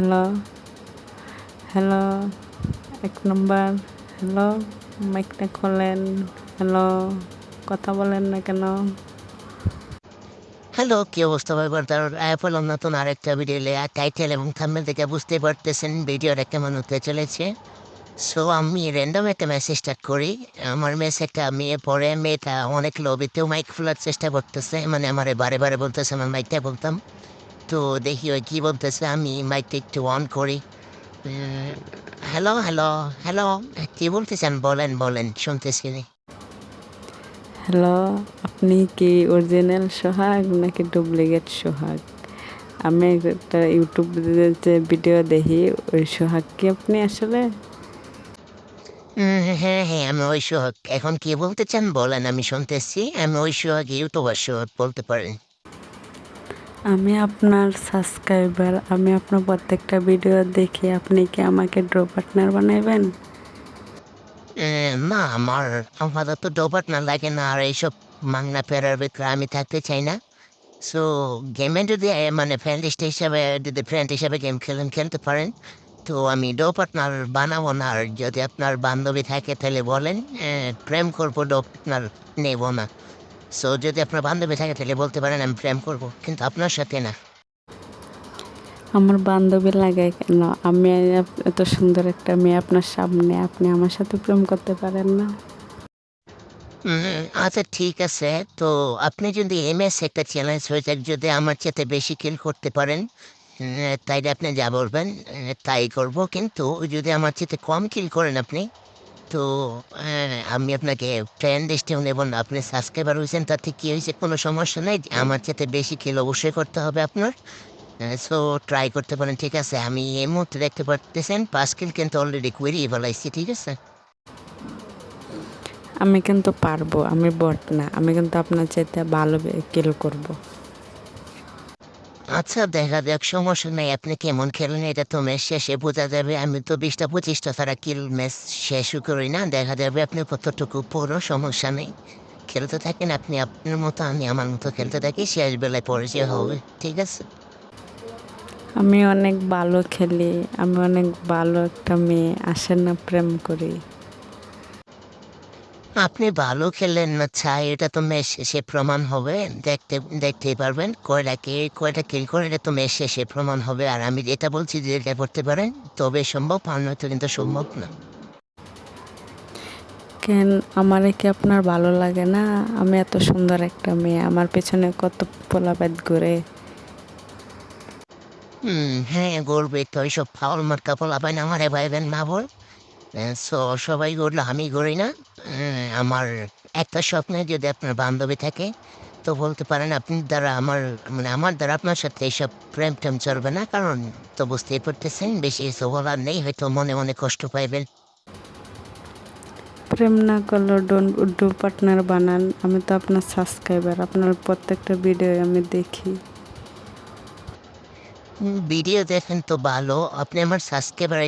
Hello, hello, ১ number. Hello, মাইকটা খোলেন। Hello, কথা বলেন না কেন? হ্যালো, কি অবস্থা ভাই ব্রাদার? পড়লাম নতুন আরেকটা ভিডিও টাইটেল এবং থাম্বনেল দেখে বুঝতে পারতেছেন ভিডিওটা কেমন হতে চলেছে। সো আমি র্যান্ডম একটা মেসেজ স্টার্ট করি। আমার মেসেজটা মেয়ে পড়ে, মেয়েটা অনেক লোভীতেও মাইক খোলার চেষ্টা করতেছে, মানে আমারে বারে বারে বলতেছে আমার মাইকটা বলতাম। তো দেখি ওই কি বলতেছে, আমি মাইকটা একটু অন করি। হ্যালো হ্যালো হ্যালো, কি বলতেছেন? বলেন বলেন, শুনতেছি। হ্যালো, আপনি কি অরিজিনাল সোহাগ নাকি ডুপ্লিকেট সোহাগ? আমি একটা ইউটিউবে যে ভিডিও দেখি, ওই সোহাগ কি আপনি আসলে? হ্যাঁ, হ্যাঁ, আমি ওই সোহাগ। এখন কি বলতে চান বলেন, আমি শুনতেছি। আমি ওই সোহাগ, ইউটিউবার সোহাগ বলতে পারেন। আমি আপনার সাবস্ক্রাইবার। আমি আপনার প্রত্যেকটা ভিডিও দেখি। আপনি কি আমাকে ড্র পার্টনার বানাইবেন? না, আমার আপাতত ডোবাট না লাগে না, আর এইসব মাংনা ফেরার ভিতরে আমি থাকতে চাই না। সো গেমে যদি মানে ফ্রেন্ড হিসাবে গেম খেলতে পারেন, তো আমি ডো পার্টনার বানাবো না। আর যদি আপনার বান্ধবী থাকে তাহলে বলেন, প্রেম করবো, ডো পার্টনার নেবো না। সো যদি আপনার বান্ধবী থাকে তাহলে বলতে পারেন, আমি প্রেম করবো, কিন্তু আপনার সাথে না। আমার বান্ধবী লাগায় কেন? আমি এত সুন্দর একটা মেয়ে আপনার সামনে, আপনি আমার সাথে প্রেম করতে পারেন না? আচ্ছা ঠিক আছে। তো আপনি যদি এমএস একটা চ্যালেঞ্জ হয়ে যাক, যদি আমার চেয়ে বেশি কিল করতে পারেন, তাইলে আপনি যা বলবেন তাই করব। কিন্তু যদি আমার চেয়ে কম কিল করেন আপনি, তো আমি আপনাকে ফ্রেন্ড লিস্টেও নেব না। আপনি সাবস্ক্রাইবার হয়েছেন, তাতে কি হয়েছে? কোনো সমস্যা নেই। আমার চেয়ে বেশি কিল অবশ্যই করতে হবে আপনার। সো ট্রাই করতে পারেন, ঠিক আছে? আমি এই মুহূর্তে দেখতে পারতেছেন ৫ কিল কিন্তু অলরেডি করিয়ে ফেলাইছি, ঠিক আছে? আমি কিন্তু পারবো, আমি বট না। আমি কিন্তু আপনার চাইতে ভালো কিল করব। আচ্ছা দেখা যাক, সমস্যা নেই। আপনি কেমন খেলেন এটা তো ম্যাচ শেষে বোঝা যাবে। আমি তো ২০টা ২৫টা ছাড়া কিল ম্যাচ শেষও করি না। দেখা যাবে আপনি কতটুকু পুরো, সমস্যা নেই। খেলতে থাকেন আপনি আপনার মতো, আমি আমার মতো খেলতে থাকি। শেষ বেলায় পরিচয় হবে, ঠিক আছে? আমি অনেক ভালো খেলি। আমি অনেক ভালো একটা মেয়ে। আসেন না প্রেম করি। আপনি ভালো খেললেন না ছাই, এটা তো ম্যাচ শেষে প্রমাণ হবে। দেখতে দেখতেই পারবেন কয়টা কিল করে, এটা তো ম্যাচ শেষে প্রমাণ হবে। আর আমি এটা বলছি যে এটা করতে পারেন, তবে সম্ভব, আর নয়তো কিন্তু সম্ভব না। কেন, আমারে কি আপনার ভালো লাগে না? আমি এত সুন্দর একটা মেয়ে, আমার পেছনে কত পোলাপাত ঘুরে। হ্যাঁ, গর্বিত তো ওইসব ফাউল মার্কা পোলাপাইন আমারে ভাইবেন না বল। সো সবাই গড়লো, আমি গড়ি না। আমার একটা স্বপ্নে যদি আপনার বান্ধবী থাকে, তো বলতে পারেন আপনি দ্বারা আমার, মানে আমার দ্বারা আপনার সাথে এইসব প্রেম টেম চলবে না। কারণ তো বুঝতেই পারতেছেন, বেশি কিছু বলার নেই, হয়তো মনে মনে কষ্ট পাইবেন। প্রেম না করলেও ডু পার্টনার বানান। আমি তো আপনার সাবস্ক্রাইবার। আপনার প্রত্যেকটা ভিডিও আমি দেখি। ভিডিও দেখেন তো ভালো, আপনি আমার সাবস্ক্রাইবার,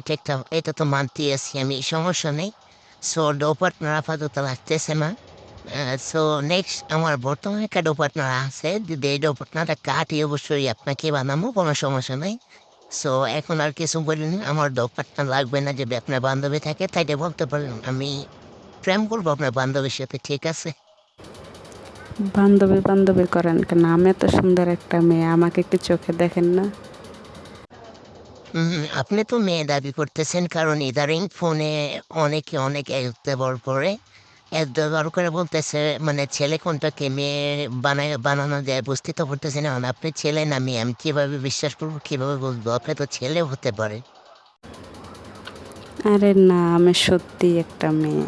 এটা তো মানতেই আছি আমি, সমস্যা নেই। সো ডো পার্টনার আপাতত লাগতেছে না। সো নেক্সট আমার বর্তমানে একটা ডো পার্টনার আছে। যদি এই ডো পার্টনারটা কাটি, অবশ্যই আপনাকে বানাবো, কোনো সমস্যা নেই। সো এখন আর কিছু বলিনি, আমার ডো পার্টনার লাগবে না। যদি আপনার বান্ধবী থাকে তাইলে বলতে পারেন, আমি প্রেম করবো আপনার বান্ধবীর সাথে, ঠিক আছে? বান্ধবী বান্ধবী করেন কেন? আমি এত সুন্দর একটা মেয়ে, আমাকে একটু চোখে দেখেন না? আপনি তো মেয়ে দাবি করতেছেন, কারণ ইদারিং ফোনে অনেকে অনেক অ্যাপ ব্যবহার করে। অ্যাপ ব্যবহার করে বলতেছে, মানে ছেলে কোনটাকে মেয়ে বানানো যায় বুঝতে তো পারতেছি না। এখন আপনি ছেলে না মেয়ে, আমি কিভাবে বিশ্বাস করবো, কিভাবে বুঝবো? আপনি তো ছেলেও হতে পারে। আরে না, আমি সত্যিই একটা মেয়ে।